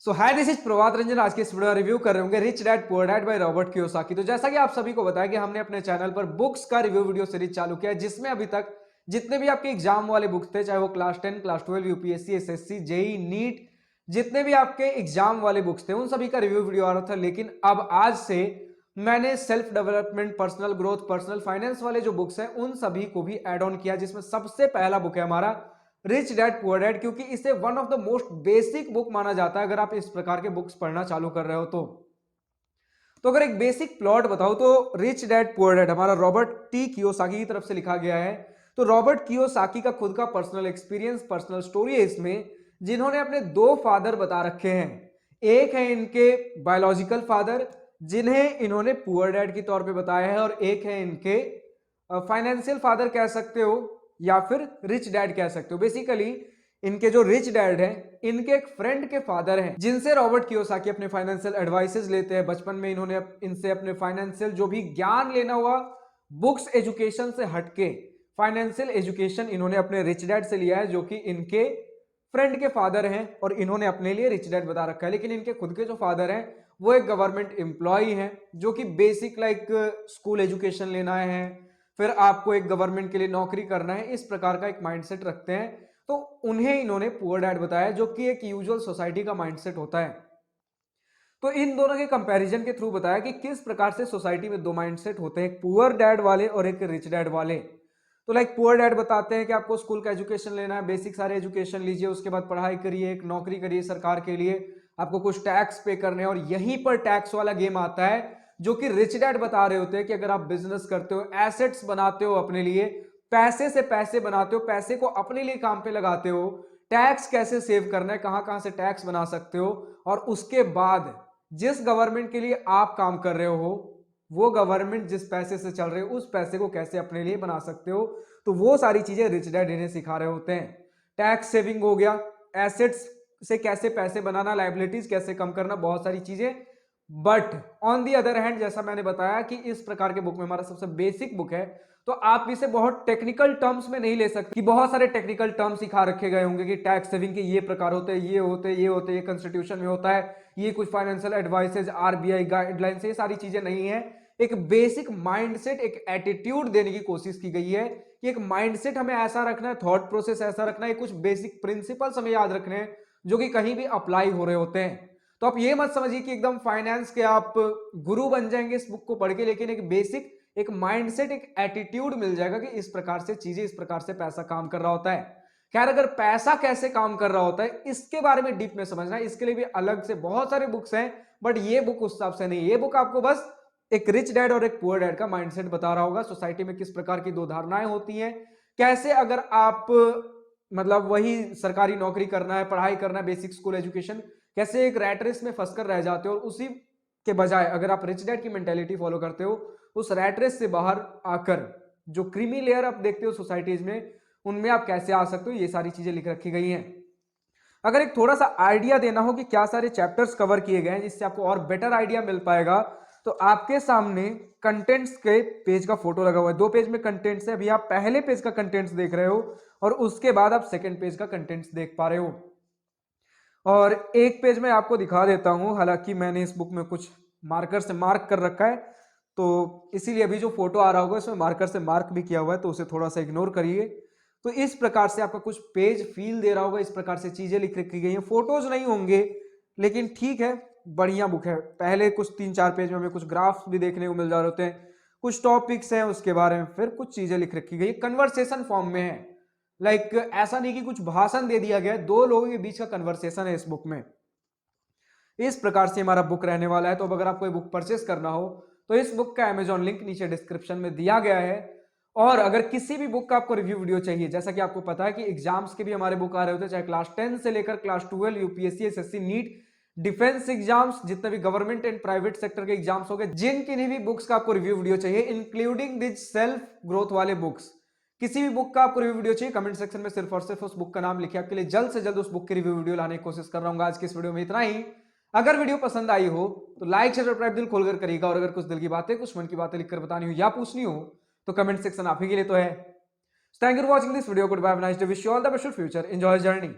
So hi, this is Prabhat Ranjan. आज के इस वीडियो रिव्यू कर रहे होंगे rich dad poor dad by Robert Kiyosaki. तो जैसा कि आप सभी को बताया कि हमने अपने चैनल पर बुक्स का रिव्यू वीडियो सीरीज चालू किया है, जिसमें अभी तक जितने भी आपके एग्जाम वाले बुक्स थे, चाहे वो class 10, class 12, UPSC, SSC, JE, NEET, जितने भी आपके एग्जाम वाले बुक्स थे उन सभी का रिव्यू वीडियो आ रहा था। लेकिन अब आज से मैंने self development, personal growth, personal finance वाले जो बुक्स हैं उन सभी को भी एड ऑन किया, जिसमें सबसे पहला बुक है हमारा रिच डैड पुअर डैड, क्योंकि इसे one of the most basic book माना जाता है अगर आप इस प्रकार के बुक्स पढ़ना चालू कर रहे हो तो अगर एक बेसिक प्लॉट बताओ तो रिच डैड पुअर डैड हमारा रॉबर्ट टी कियोसाकी की तरफ से लिखा गया है। तो रॉबर्ट कियोसाकी का खुद का पर्सनल एक्सपीरियंस, पर्सनल स्टोरी है इसमें, जिन्होंने अपने दो फादर बता रखे हैं। एक है इनके बायोलॉजिकल फादर, जिन्हें इन्होंने पुअर डैड के तौर पे बताया है, और एक है इनके फाइनेंशियल फादर कह सकते हो या फिर रिच डैड कह सकते हो। बेसिकली इनके जो रिच डैड हैं, इनके एक फ्रेंड के फादर हैं, जिनसे रॉबर्ट कियोसाकी अपने फाइनेंशियल एडवाइसेस लेते हैं। बचपन में इन्होंने इनसे अपने फाइनेंशियल जो भी ज्ञान लेना हुआ, बुक्स एजुकेशन से हटके फाइनेंशियल एजुकेशन इन्होंने अपने रिच डैड से लिया है, जो कि इनके फ्रेंड के फादर हैं, और इन्होंने अपने लिए रिच डैड बता रखा है। लेकिन इनके खुद के जो फादर हैं वो एक गवर्नमेंट एम्प्लॉय हैं, जो कि बेसिक लाइक स्कूल एजुकेशन लेना है, फिर आपको एक गवर्नमेंट के लिए नौकरी करना है, इस प्रकार का एक माइंडसेट रखते हैं। तो उन्हें इन्होंने पुअर डैड बताया, जो कि एक यूजुअल सोसाइटी का माइंडसेट होता है। तो इन दोनों के कंपैरिजन के थ्रू बताया कि किस प्रकार से सोसाइटी में दो माइंडसेट होते हैं, एक पुअर डैड वाले और एक रिच डैड वाले। तो लाइक पुअर डैड बताते हैं कि आपको स्कूल का एजुकेशन लेना है, बेसिक सारे एजुकेशन लीजिए, उसके बाद पढ़ाई करिए, एक नौकरी करिए सरकार के लिए, आपको कुछ टैक्स पे करने हैं, और यहीं पर टैक्स वाला गेम आता है, जो कि रिच डैड बता रहे होते हैं कि अगर आप बिजनेस करते हो, एसेट्स बनाते हो अपने लिए, पैसे से पैसे बनाते हो, पैसे को अपने लिए काम पे लगाते हो, टैक्स कैसे सेव करना है, कहां कहां से टैक्स बना सकते हो, और उसके बाद जिस गवर्नमेंट के लिए आप काम कर रहे हो, वो गवर्नमेंट जिस पैसे से चल रहे हो उस पैसे को कैसे अपने लिए बना सकते हो। तो वो सारी चीजें रिच डैड इन्हें सिखा रहे होते हैं। टैक्स सेविंग हो गया, एसेट्स से कैसे पैसे बनाना, लाइबिलिटीज कैसे कम करना, बहुत सारी चीजें। But on the other hand, जैसा मैंने बताया कि इस प्रकार के बुक में हमारा सबसे बेसिक बुक है, तो आप इसे बहुत टेक्निकल टर्म्स में नहीं ले सकते कि बहुत सारे टेक्निकल टर्म्स सिखा रखे गए होंगे कि टैक्स सेविंग के ये प्रकार होते हैं, ये होते हैं, ये होते हैं, ये कॉन्स्टिट्यूशन में होता है, ये कुछ फाइनेंशियल एडवाइसेज, आरबीआई गाइडलाइंस, ये सारी चीजें नहीं है। एक बेसिक माइंडसेट, एक एटीट्यूड देने की कोशिश की गई है कि एक माइंडसेट हमें ऐसा रखना है, थॉट प्रोसेस ऐसा रखना है, कुछ बेसिक प्रिंसिपल्स हमें याद रखने हैं जो कि कहीं भी अप्लाई हो रहे होते हैं। तो आप ये मत समझिए कि एकदम फाइनेंस के आप गुरु बन जाएंगे इस बुक को पढ़ के, लेकिन एक बेसिक, एक माइंडसेट, एक एटीट्यूड मिल जाएगा कि इस प्रकार से चीजें, इस प्रकार से पैसा काम कर रहा होता है। खैर, अगर पैसा कैसे काम कर रहा होता है इसके बारे में डीप में समझना है, इसके लिए भी अलग से बहुत सारे बुक्स हैं, बट ये बुक उस हिसाब से नहीं। ये बुक आपको बस एक रिच डैड और एक पुअर डैड का माइंडसेट बता रहा होगा, सोसाइटी में किस प्रकार की दो धारणाएं होती हैं, कैसे अगर आप मतलब वही सरकारी नौकरी करना है, पढ़ाई करना है, बेसिक स्कूल एजुकेशन, कैसे एक रैट रेस में फंसकर रह जाते हो, और उसी के बजाय अगर आप रिच डैड की मेंटेलिटी फॉलो करते हो, उस रैट रेस से बाहर आकर जो क्रीमी लेयर आप देखते हो सोसाइटीज में, उनमें आप कैसे आ सकते हो, ये सारी चीजें लिख रखी गई हैं। अगर एक थोड़ा सा आइडिया देना हो कि क्या सारे चैप्टर्स कवर किए गए हैं, जिससे आपको और बेटर आइडिया मिल पाएगा, तो आपके सामने कंटेंट्स के पेज का फोटो लगा हुआ है। दो पेज में कंटेंट्स है, अभी आप पहले पेज का कंटेंट्स देख रहे हो, और उसके बाद आप सेकंड पेज का कंटेंट्स देख पा रहे हो। और एक पेज में आपको दिखा देता हूं, हालांकि मैंने इस बुक में कुछ मार्कर से मार्क कर रखा है, तो इसीलिए अभी जो फोटो आ रहा होगा इसमें मार्कर से मार्क भी किया हुआ है, तो उसे थोड़ा सा इग्नोर करिए। तो इस प्रकार से आपका कुछ पेज फील दे रहा होगा, इस प्रकार से चीजें लिख रखी गई हैं, फोटोज नहीं होंगे, लेकिन ठीक है, बढ़िया बुक है। पहले कुछ 3-4 पेज में हमें कुछ ग्राफ्स भी देखने को मिल जा रहे होते हैं, कुछ टॉपिक्स हैं उसके बारे में, फिर कुछ चीजें लिख रखी गई, कन्वर्सेशन फॉर्म में है। लाइक ऐसा नहीं कि कुछ भाषण दे दिया गया है, दो लोगों के बीच का कन्वर्सेशन है इस बुक में। इस प्रकार से हमारा बुक रहने वाला है। तो अब अगर आपको ये बुक परचेस करना हो तो इस बुक का अमेजॉन लिंक नीचे डिस्क्रिप्शन में दिया गया है। और अगर किसी भी बुक का आपको रिव्यू वीडियो चाहिए, जैसा कि आपको पता है कि एग्जाम्स के भी हमारे बुक आ रहे होते हैं, चाहे क्लास 10 से लेकर class 12, UPSC, SSC, NEET, defence exams, जितने भी गवर्नमेंट एंड प्राइवेट सेक्टर के एग्जाम्स हो गए, जिन किन्हीं भी बुक्स का आपको रिव्यू वीडियो चाहिए, इंक्लूडिंग दिस सेल्फ ग्रोथ वाले बुक्स, किसी भी बुक का आपको रिव्यू वीडियो चाहिए, कमेंट सेक्शन में सिर्फ और सिर्फ उस बुक का नाम लिखिए। आपके लिए जल्द से जल्द उस बुक की रिव्यू वीडियो लाने की कोशिश कर रहा हूँ। आज की इस वीडियो में इतना ही। अगर वीडियो पसंद आई हो तो लाइक शेयर सब्सक्राइब दिल खोलकर करिएगा, और अगर कुछ दिल की बातें, कुछ मन की बातें लिखकर बतानी हो या पूछनी हो तो कमेंट सेक्शन आप ही के लिए तो है। Thank you for watching this video. Good bye, nice day, wish you all the best for future, enjoy journey.